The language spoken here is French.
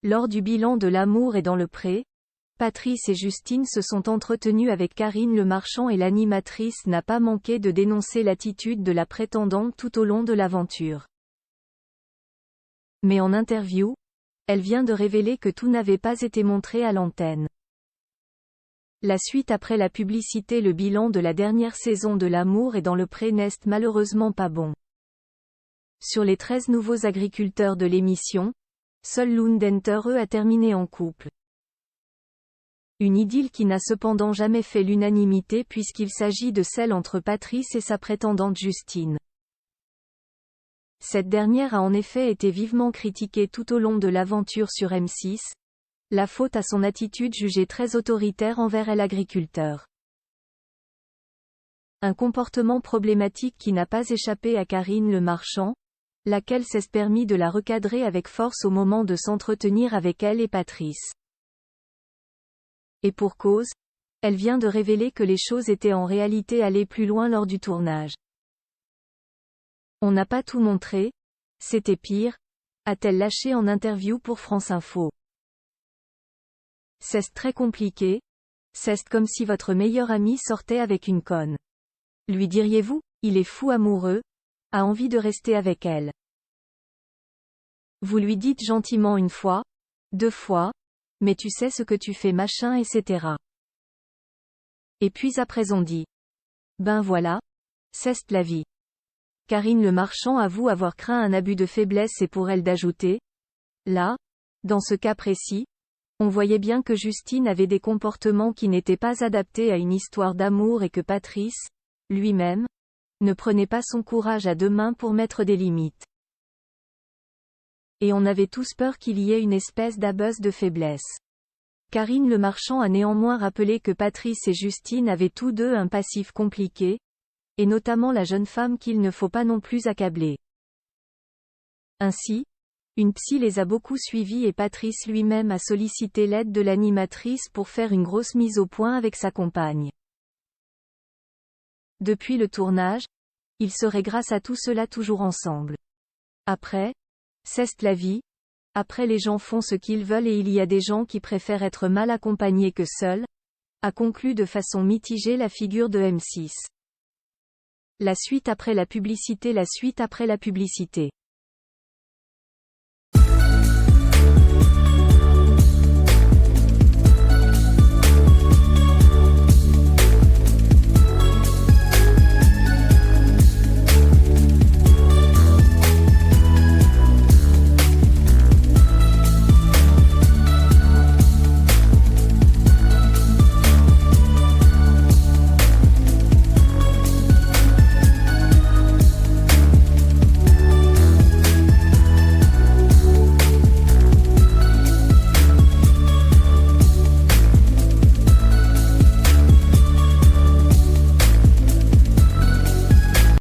Lors du bilan de L'amour est dans le pré, Patrice et Justine se sont entretenus avec Karine Le Marchand et l'animatrice n'a pas manqué de dénoncer l'attitude de la prétendante tout au long de l'aventure. Mais en interview, elle vient de révéler que tout n'avait pas été montré à l'antenne. La suite après la publicité. Le bilan de la dernière saison de L'amour est dans le pré n'est malheureusement pas bon. Sur les 13 nouveaux agriculteurs de l'émission, seul Lundenterre a terminé en couple. Une idylle qui n'a cependant jamais fait l'unanimité puisqu'il s'agit de celle entre Patrice et sa prétendante Justine. Cette dernière a en effet été vivement critiquée tout au long de l'aventure sur M6, la faute à son attitude jugée très autoritaire envers l'agriculteur. Un comportement problématique qui n'a pas échappé à Karine Le Marchand, laquelle s'est permis de la recadrer avec force au moment de s'entretenir avec elle et Patrice. Et pour cause, elle vient de révéler que les choses étaient en réalité allées plus loin lors du tournage. On n'a pas tout montré, c'était pire, a-t-elle lâché en interview pour France Info. C'est très compliqué, c'est comme si votre meilleur ami sortait avec une conne. Lui diriez-vous, il est fou amoureux, a envie de rester avec elle. Vous lui dites gentiment une fois, 2 fois, mais tu sais ce que tu fais machin etc. Et puis après on dit. Ben voilà, c'est la vie. Karine Le Marchand avoue avoir craint un abus de faiblesse et pour elle d'ajouter. Là, dans ce cas précis, on voyait bien que Justine avait des comportements qui n'étaient pas adaptés à une histoire d'amour et que Patrice, lui-même, ne prenait pas son courage à 2 mains pour mettre des limites. Et on avait tous peur qu'il y ait une espèce d'abus de faiblesse. Karine Le Marchand a néanmoins rappelé que Patrice et Justine avaient tous deux un passif compliqué, et notamment la jeune femme qu'il ne faut pas non plus accabler. Ainsi, une psy les a beaucoup suivis et Patrice lui-même a sollicité l'aide de l'animatrice pour faire une grosse mise au point avec sa compagne. Depuis le tournage, ils seraient grâce à tout cela toujours ensemble. Après, c'est la vie, après les gens font ce qu'ils veulent et il y a des gens qui préfèrent être mal accompagnés que seuls, a conclu de façon mitigée la figure de M6. La suite après la publicité. La suite après la publicité.